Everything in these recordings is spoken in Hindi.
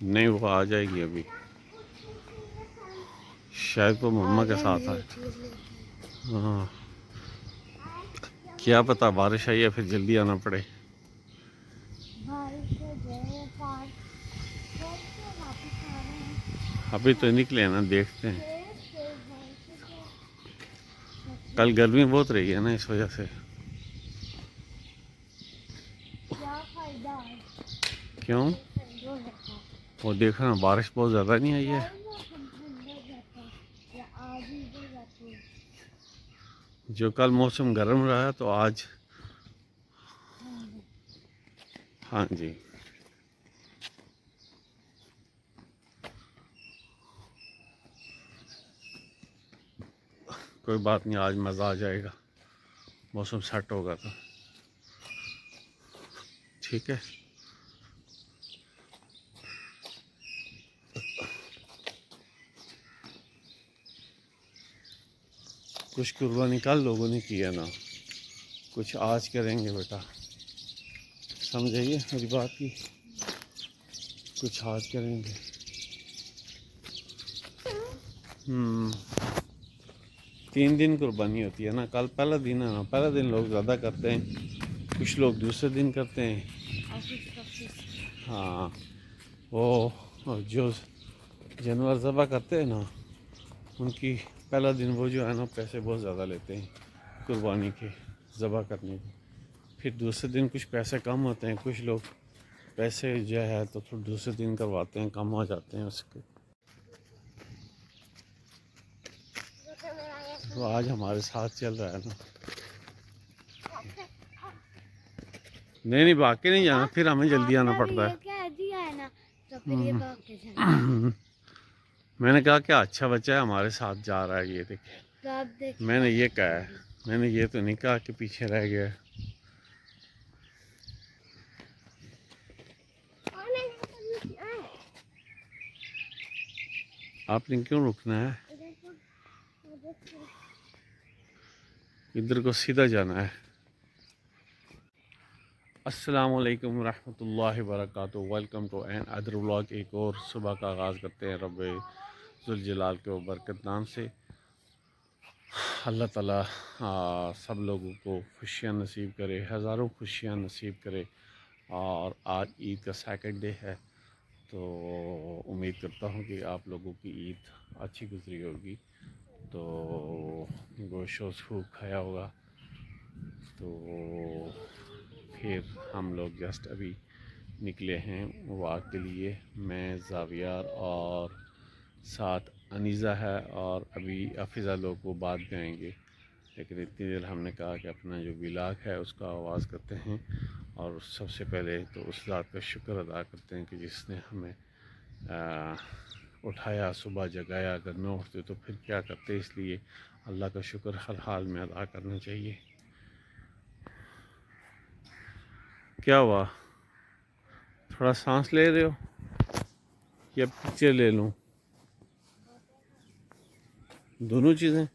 नहीं, वो आ जाएगी अभी। शायद वो मम्मा के साथ आए। हाँ, क्या पता बारिश आई या फिर जल्दी आना पड़े। अभी तो निकले ना, देखते हैं। कल गर्मी बहुत रही है ना, इस वजह से। क्यों? वो देखो ना, बारिश बहुत ज़्यादा नहीं आई है। जो कल मौसम गर्म रहा तो आज। हाँ जी। कोई बात नहीं, आज मज़ा आ जाएगा, मौसम सेट होगा तो। ठीक है। कुछ कुर्बानी कल लोगों ने किया ना, कुछ आज करेंगे बेटा, समझिए मेरी बात की। कुछ आज करेंगे। हम्म। 3 दिन कुर्बानी होती है ना, कल पहला दिन है ना, पहला दिन लोग ज़्यादा करते हैं, कुछ लोग दूसरे दिन करते हैं। हाँ, वो जो जानवर ज़बह करते हैं ना, उनकी पहला दिन वो जो है ना, पैसे बहुत ज़्यादा लेते हैं कुर्बानी के, ज़बह करने के। फिर दूसरे दिन कुछ पैसे कम होते हैं, कुछ लोग पैसे जो है तो फिर दूसरे दिन करवाते हैं, कम हो जाते हैं उसके। तो आज हमारे साथ चल रहा है ना। नहीं नहीं, भाग के नहीं जाना, फिर हमें जल्दी आना पड़ता है। मैंने कहा क्या अच्छा बच्चा है हमारे साथ जा रहा है, ये देखे। मैंने ये कहा है, मैंने ये तो नहीं कहा कि पीछे रह गया। आपने क्यों रुकना है? इधर को सीधा जाना है। अस्सलाम वालेकुम रहमतुल्लाहि वबरकातुहू। Welcome to another vlog. एक और सुबह का आगाज़ करते हैं रब्बे ज़ुल जलाल के बरकत नाम से। अल्लाह ताला सब लोगों को खुशियाँ नसीब करे, हज़ारों खुशियाँ नसीब करे। और आज ईद का सेकंड डे है, तो उम्मीद करता हूँ कि आप लोगों की ईद अच्छी गुजरी होगी। तो गोश्त वोश्त खूब खाया होगा। तो फिर हम लोग जस्ट अभी निकले हैं वॉक के लिए। मैं, जावियार और साथ अनीज़ा है, और अभी अफीज़ा लोग वो बाद में आएंगे। लेकिन इतनी देर हमने कहा कि अपना जो व्लॉग है उसका आवाज़ करते हैं। और सबसे पहले तो उस ज़ात का शुक्र अदा करते हैं कि जिसने हमें उठाया, सुबह जगाया। अगर न उठते तो फिर क्या करते, इसलिए अल्लाह का शुक्र हर हाल में अदा करना चाहिए। क्या हुआ? थोड़ा सांस ले रहे हो या पिक्चर ले लूँ? दोनों चीज़ें।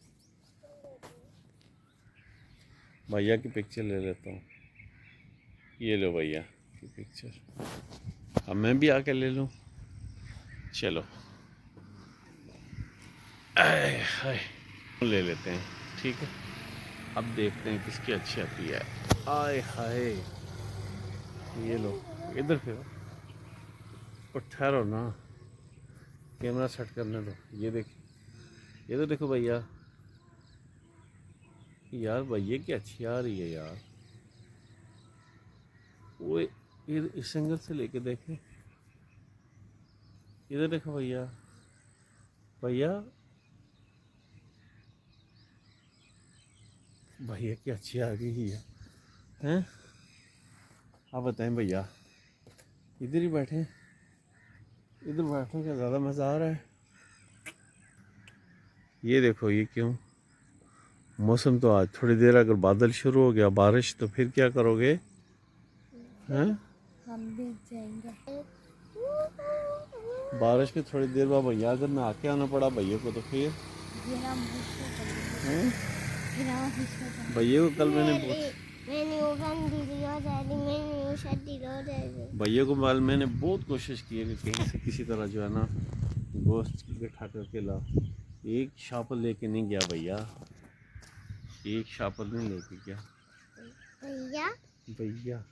भैया की पिक्चर ले लेता हूँ। ये लो भैया की पिक्चर। अब मैं भी आके ले लूँ। चलो हाय ले लेते हैं। ठीक है, अब देखते हैं किसकी अच्छी आती है। आय हाय, ये लो, इधर फिरो। और ठहरो ना, कैमरा सेट करने दो। ये देखिए, ये तो देखो भैया। यार भैया की अच्छी आ रही है यार। वो इस एंगल से लेके देखें। इधर देखो भैया, भैया भैया की अच्छी आ गई है। हैं? आप बताएं भैया, इधर ही बैठे, इधर बैठने का ज़्यादा मज़ा आ रहा है। ये देखो, ये क्यों? मौसम तो आज थोड़ी देर अगर बादल शुरू हो गया बारिश, तो फिर क्या करोगे? हैं? हम भी जाएंगे। बारिश के थोड़ी देर बाद भैया अगर नहा के आना पड़ा भैया को, तो फिर भैया को कल मैंने बहुत भैया को माल मैंने बहुत कोशिश की है कि कहीं से किसी तरह जो है ना गोश्त बैठा करके ला। एक शापल लेके नहीं गया भैया, एक शापल नहीं लेके गया भैया भैया।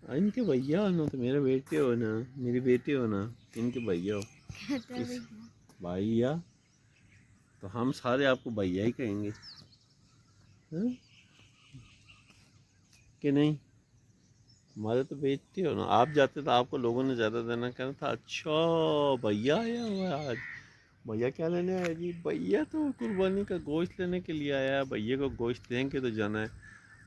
इनके भैया हो ना, तो मेरे बेटे हो ना, मेरी बेटी हो ना, इनके भैया हो। इस भैया तो हम सारे आपको भैया ही कहेंगे, हाँ? कि नहीं? हमारे तो बेटे हो ना। आप जाते तो आपको लोगों ने ज़्यादा देना कहना था, अच्छा भैया आया हुआ है आज। भैया क्या लेने आया जी? भैया तो कुर्बानी का गोश्त लेने के लिए आया है, भैया को गोश्त देंगे तो जाना है।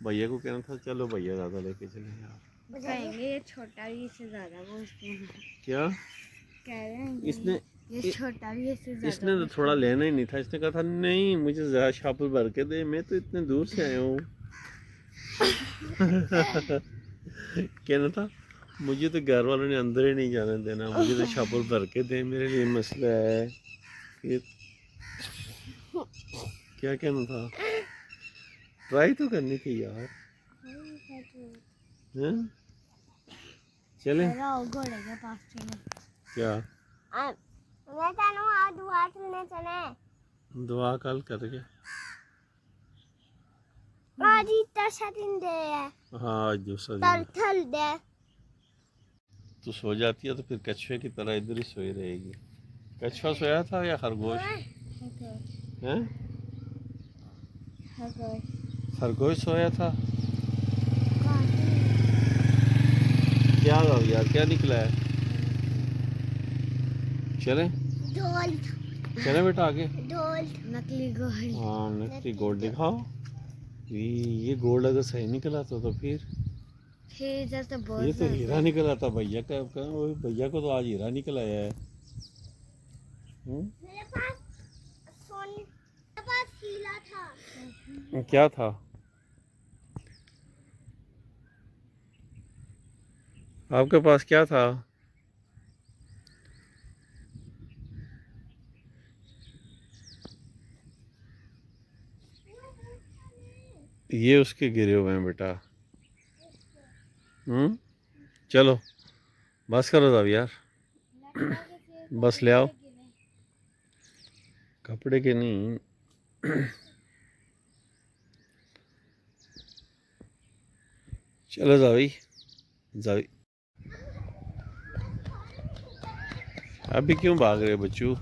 भैया को कहना था चलो भैया ज़्यादा लेके चले यार। कहेंगे ये छोटा भी इससे ज्यादा गोश्त है। क्या कह रहे हैं इसने ये छोटा भी इससे ज्यादा इसने तो गोश्त थोड़ा है। लेना ही नहीं था। इसने कहा था नहीं मुझे ज़्यादा शापल भर के दे, मैं तो इतने दूर से आया हूँ। कहना था मुझे तो घर वालों ने अंदर ही नहीं जाने देना, मुझे तो शापल भर के दे, मेरे लिए मसला है। फिर क्या कहना था? ट्राई तो करनी थी यार, हैं? चलें? घोड़े के पास चले। क्या मैं चाहूँ आज दुआ करने चले। दुआ कल करके? आज इतना दिन दे है। हाँ आज दूसरा तल दिन। थल दे। तो सो जाती है तो फिर कछुए की तरह इधर ही सोई रहेगी। कछुआ सोया था या खरगोश? हैं? खरगोश सोया था। क्या हुआ यार, क्या निकला है? चलें? ढोल चलें बेटा आगे। ढोल नकली गोल्ड। हाँ नकली गोल्ड दिखाओ। ये गोल्ड अगर सही निकला तो फिर इधर तो बहुत ये तो हीरा निकला था भैया का। भैया को तो आज हीरा निकल आया है। मेरे पास सोने मेरे पास हीरा था। क्या था? आपके पास क्या था? ये उसके गिरे हुए हैं बेटा। चलो बस करो अब यार, बस ले आओ। कपड़े के नहीं, चलो जावी जावी। अभी क्यों भाग रहे हो बच्चू?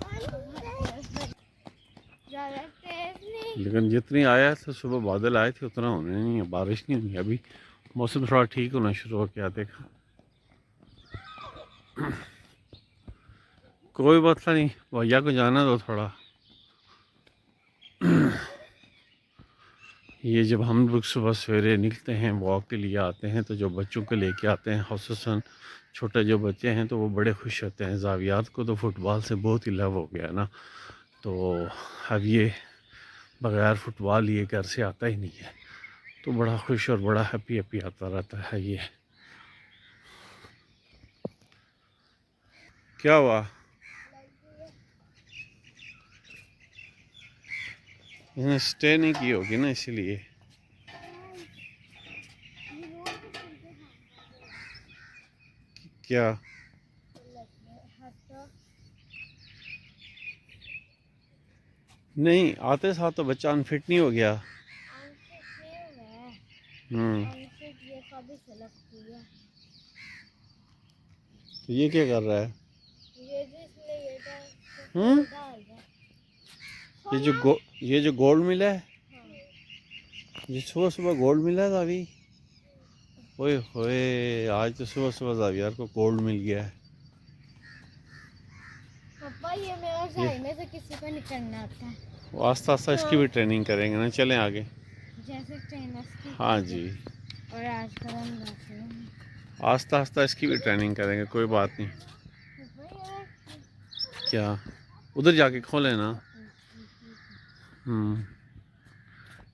लेकिन जितनी आया था सुबह बादल आए थे उतना होने नहीं है, बारिश नहीं हुई अभी। मौसम थोड़ा ठीक होना शुरू हो गया देखा। कोई बात नहीं, भैया को जाना दो थोड़ा। ये जब हम लोग सुबह सवेरे निकलते हैं वॉक के लिए आते हैं तो जो बच्चों को लेके आते हैं, ख़ुसूसन छोटे जो बच्चे हैं तो वो बड़े खुश होते हैं। जावियात को तो फ़ुटबॉल से बहुत ही लव हो गया ना, तो अब ये बग़ैर फ़ुटबॉल ये घर से आता ही नहीं है, तो बड़ा खुश और बड़ा हैप्पी हैप्पी आता रहता है ये। क्या हुआ? इन्हें स्टे नहीं की होगी ना इसलिए। क्या? नहीं आते साथ तो बच्चा अनफिट नहीं हो गया। तो ये क्या कर रहा है? हम्म ये जो गोल्ड मिला है, ये सुबह सुबह गोल्ड मिला है अभी। ओए होए, आज तो सुबह सुबह जावियार को गोल्ड मिल गया है। पापा ये मेरा साई में से किसी को नहीं करना आता है। वो आस्ता आस्ता इसकी भी ट्रेनिंग करेंगे ना, चलें आगे। जैसे ट्रेनर्स की। हाँ जी, और आजकल हम जाते हैं। आस्ता आस्ता इसकी भी ट्रेनिंग करेंगे, कोई बात नहीं। क्या उधर जाके खोले ना।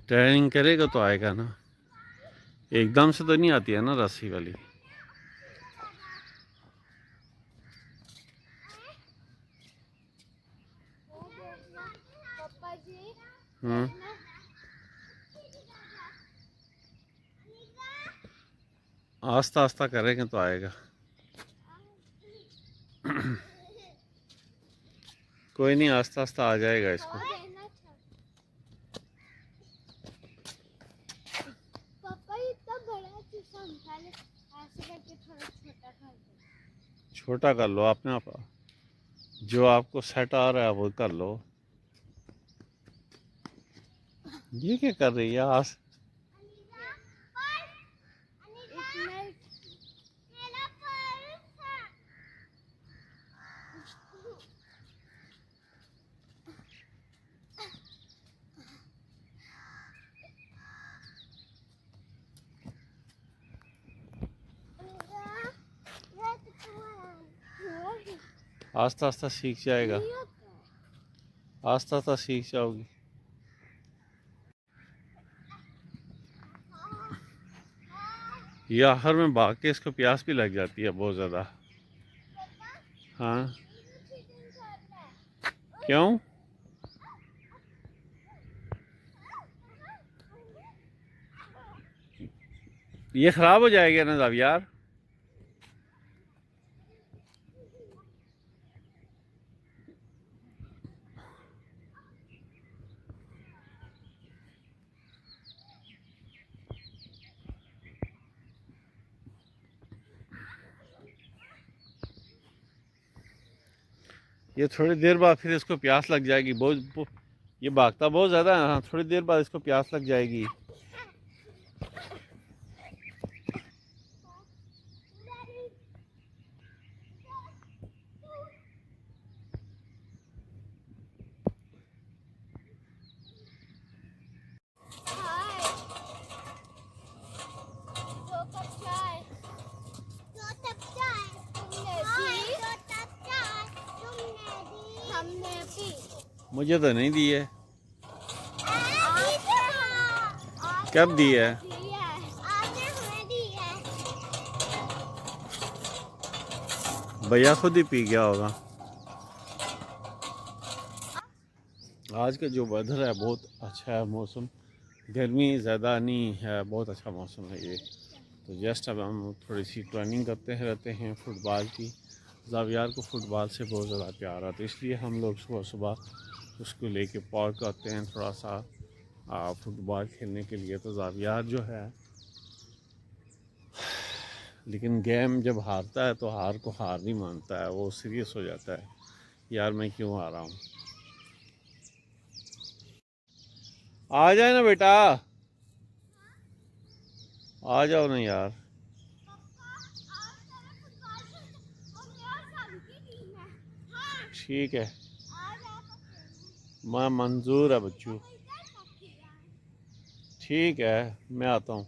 ट्रेनिंग करेगा तो आएगा ना, एकदम से तो नहीं आती है ना रस्सी वाली। पापा जी हम्म आस्ता आस्ता करेंगे तो आएगा। कोई नहीं, आस्ता आस्ता आ जाएगा इसको। पापा इतना बड़ा शीशा निकाले, ऐसे करके थोड़ा छोटा कर दो। छोटा कर लो आपने, आप जो आपको सेट आ रहा है वो कर लो। ये क्या कर रही है आज? आस्ता आस्ता सीख जाएगा, आस्ता आस्ता सीख जाओगी। ये आखिर में भाग के इसको प्यास भी लग जाती है बहुत ज़्यादा। हाँ, क्यों? ये ख़राब हो जाएगा ना साहब यार। ये थोड़ी देर बाद फिर इसको प्यास लग जाएगी ये भागता बहुत ज़्यादा है। हाँ, थोड़ी देर बाद इसको प्यास लग जाएगी। मुझे तो नहीं दी है। कब दी है? भैया खुद ही पी गया होगा। आज का जो वेदर है बहुत अच्छा है, मौसम गर्मी ज़्यादा नहीं है, बहुत अच्छा मौसम है ये। तो जस्ट अब हम थोड़ी सी ट्रेनिंग करते रहते हैं फुटबॉल की। ज़ावियार को फुटबॉल से बहुत ज़्यादा प्यार आता है, इसलिए हम लोग सुबह सुबह उसको लेके पार्क आते हैं थोड़ा सा फुटबॉल खेलने के लिए। तो ज़ावियार जो है, लेकिन गेम जब हारता है तो हार को हार नहीं मानता है, वो सीरियस हो जाता है, यार मैं क्यों आ रहा हूँ। आ जाए ना बेटा, आ जाओ ना यार। ठीक है, मैं मंजूर है बच्चू। ठीक है, मैं आता हूँ।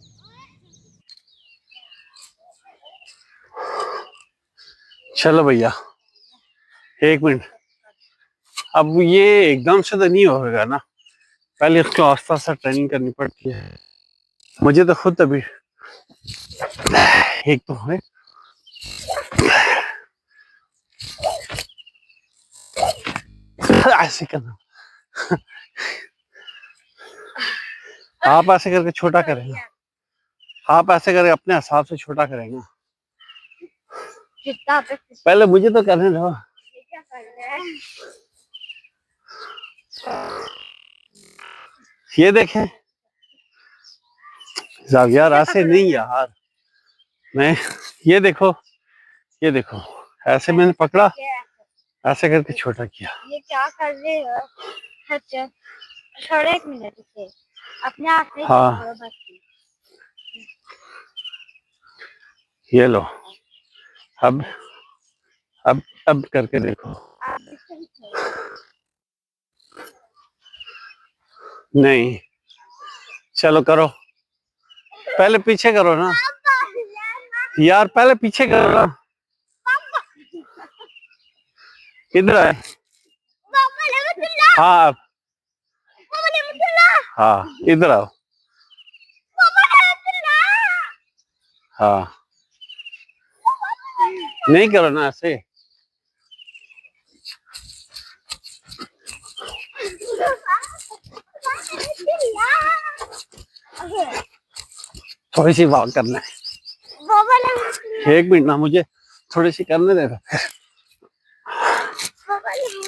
चलो भैया, एक मिनट। अब ये एकदम से तो नहीं होगा ना, पहले इसको आस्ता आस्ता ट्रेनिंग करनी पड़ती है। मुझे तो खुद अभी एक तो है, ऐसे करना। आप ऐसे करके छोटा करेंगे, आप ऐसे करके अपने हिसाब से छोटा करेंगे। पहले मुझे तो करने दो। ये देखें ज़ावियार, ऐसे नहीं यार। मैं ये देखो, ये देखो, ऐसे मैंने पकड़ा, ऐसे करके छोटा किया। ये क्या कर रहे हो? अच्छा, थोड़ा एक मिनट से अपने आप से हाँ, ये लो। अब अब करके देखो। नहीं, चलो करो, पहले पीछे करो ना यार, पहले पीछे करो ना। इधर आए। हाँ, हाँ इधर आओ। हाँ, नहीं करो ना ऐसे। थोड़ी सी वॉक करना है। एक मिनट ना, मुझे थोड़ी सी करने दे। पापा नहीं।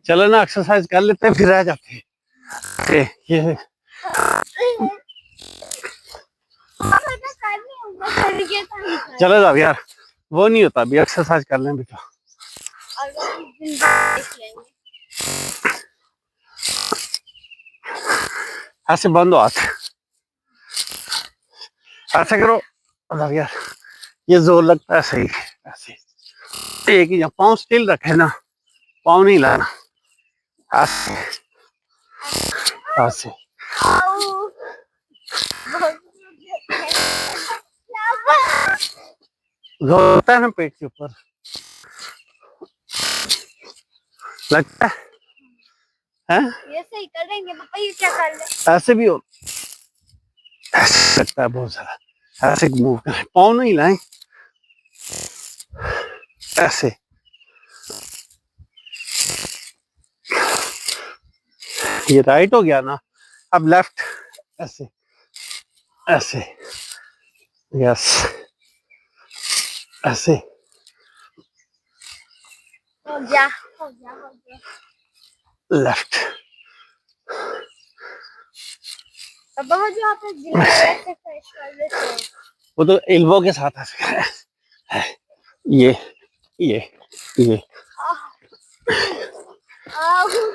चलो ना, एक्सरसाइज कर लेते हैं फिर आ जाते हैं। ये चलो जाओ यार, वो नहीं होता, अभी एक्सरसाइज कर लें बेटा। ऐसे बंद हो हाथ, ऐसे करो। जाओ यार, ये जोर लगता है सही। ऐसे एक ही पाँव स्टिल रखे ना, पाँव नहीं लाना। ऐसे ऐसे जोर होता है ना पेट के ऊपर, लगता है? ये सही कर देंगे पापा, ये क्या कर ले? ऐसे भी हो, ऐसे लगता है बहुत सारा। ऐसे मूव करें, पाँव नहीं लाए, ऐसे। ये राइट हो गया ना, अब लेफ्ट। ऐसे ऐसे, यस, ऐसे। हो गया हो गया हो गया। लेफ्ट। पापा वो जो आप गिल्ली ऐसे फ्रेश कर लेते हैं, वो तो एल्बो के साथ ऐसे। ये ये ये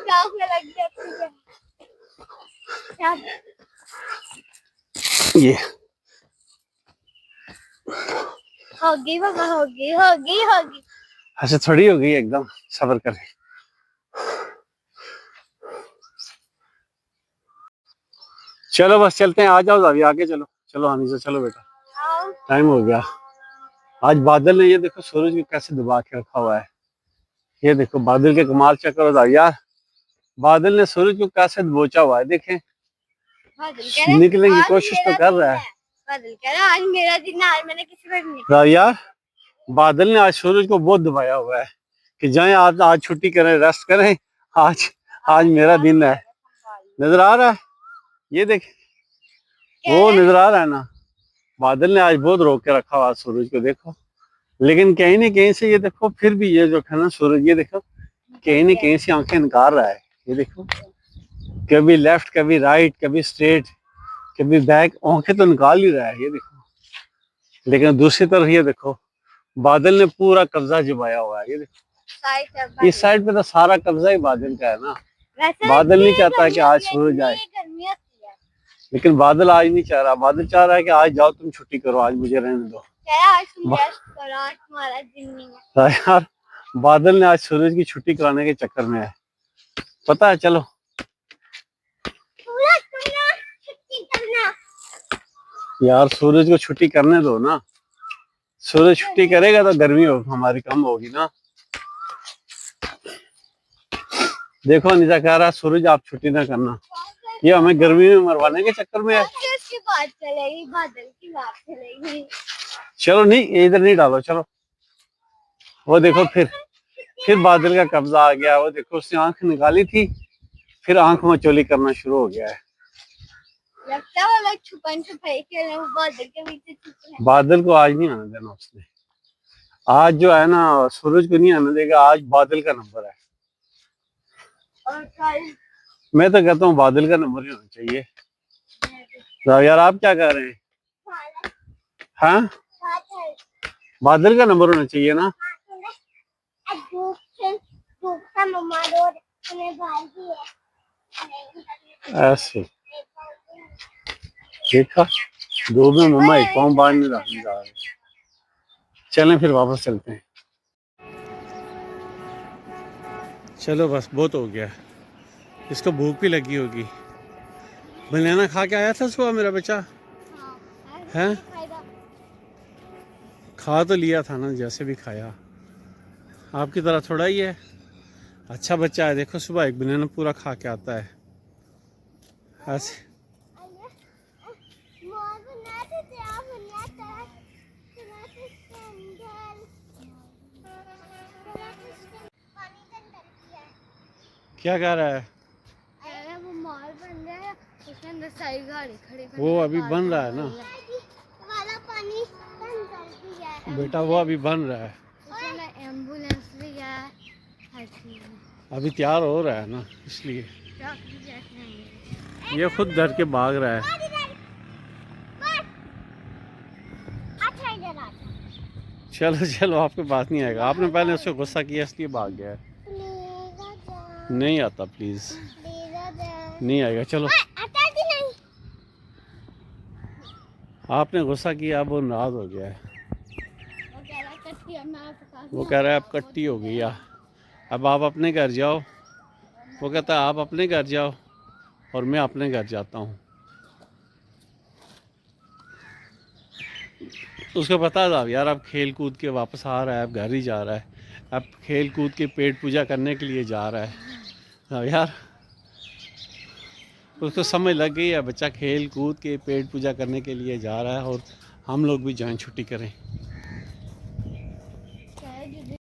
क्या लग गया तुझे? क्या? ये होगी पापा, होगी होगी होगी। ऐसे थोड़ी हो गई एकदम, सब्र करें। चलो बस चलते हैं, आ जाओ अभी आगे, चलो चलो आनी से, चलो बेटा, आओ। टाइम हो गया। आज बादल ने, ये देखो सूरज को कैसे दबा के रखा हुआ है। ये देखो बादल के कमाल चेक करो यार, बादल ने सूरज को कैसे दबोचा हुआ है, देखें। निकलने की कोशिश तो कर रहा है। बादल कह रहा आज मेरा दिन है, आज मैंने किसी पर नहीं। यार बादल ने आज सूरज को बहुत दबाया हुआ है कि जाएं आज, आज छुट्टी करें, रेस्ट करें, आज आज मेरा दिन है। नजर आ रहा है, ये देख, वो नजर आ रहा है ना, बादल ने आज बहुत रोक के रखा हुआ सूरज को, देखो। लेकिन कहीं ना कहीं से ये देखो, फिर भी ये जो है ना सूरज, ये देखो कहीं ना कहीं से आंखें निकाल रहा है। ये देखो, कभी लेफ्ट, कभी राइट, कभी स्ट्रेट, कभी बैक, आंखें तो निकाल ही रहा है, ये देखो। लेकिन दूसरी तरफ ये देखो, बादल ने पूरा कब्जा जमाया हुआ है। ये देखो, इस साइड पे तो सारा कब्जा ही बादल का है ना। बादल नहीं चाहता है कि आज सूरज आए, लेकिन बादल आज नहीं चाह रहा। बादल चाह रहा है कि आज जाओ तुम छुट्टी करो, आज मुझे रहने दो। यार बादल ने आज सूरज की छुट्टी कराने के चक्कर में है, पता है। चलो यार सूरज को छुट्टी करने दो ना, सूरज छुट्टी करेगा तो गर्मी हमारी कम होगी ना। देखो अनिता कह रहा सूरज आप छुट्टी ना करना, ये हमें गर्मी में मरवाने के चक्कर में है। की बात चलेगी, बादल की बात चलेगी। चलो नहीं, इधर नहीं डालो, चलो। वो देखो फिर बादल का कब्जा आ गया। वो देखो उसने आंख निकाली थी, फिर आंख मचोली करना शुरू हो गया है। लगता है वो लोग छुपन छुपाई खेल रहे हैं, बादल के पीछे छुप रहे हैं। बादल को आज नहीं आने देना उसने, आज जो है ना सूरज को नहीं आने देगा, आज बादल का नंबर है। और कल मैं तो कहता हूँ बादल का नंबर ही होना चाहिए। तो यार आप क्या कह रहे हैं? हाँ, बादल का नंबर होना चाहिए ना। ऐसे देखा, दो में मम्मा एक पाँव बाहर नहीं रखने जा रहे। चलें फिर वापस चलते हैं। चलो बस बहुत हो गया, इसको भूख भी लगी होगी। बनाना खा के आया था सुबह मेरा बच्चा, है? खा तो लिया था ना, जैसे भी खाया, आपकी तरह थोड़ा ही है। अच्छा बच्चा है, देखो सुबह एक बनाना पूरा खा के आता है ऐसे। क्या कह रहा है? कह रहा है वो मॉल बन रहा है, उसके अंदर सारी गाड़ी खड़ी खड़ी वो अभी बन रहा है ना वाला पानी बन गया है। बेटा, वो अभी बन रहा है, उसके अंदर एम्बुलेंस भी है, हर चीज है। अभी तैयार हो रहा है ना, इसलिए ट्रक भी बैठे हैं। ये खुद डर के भाग रहा है। अच्छा इधर आ जा। चलो चलो, आपके पास नहीं आएगा, आपने पहले उससे गुस्सा किया इसलिए भाग गया है। प्लीज आ जा। नहीं आता, प्लीज प्लीज आ जा। नहीं आएगा। चलो, आता भी नहीं। आपने गुस्सा किया, अब वो नाराज हो गया है। वो कह रहा है कट्टी अब मैं आपके पास वो नहीं कह रहा है अब आऊंगा। कट्टी हो गई है, अब आप अपने घर जाओ। वो कहता है आप अपने घर जाओ और मैं अपने घर जाता हूँ। उसको पता था यार, अब खेल कूद के वापस आ रहा है, अब घर ही जा रहा है, अब खेल कूद के पेट पूजा करने के लिए जा रहा है। अब यार उसको समझ लग गई है, बच्चा खेल कूद के पेट पूजा करने के लिए जा रहा है और हम लोग भी जाएं छुट्टी करें।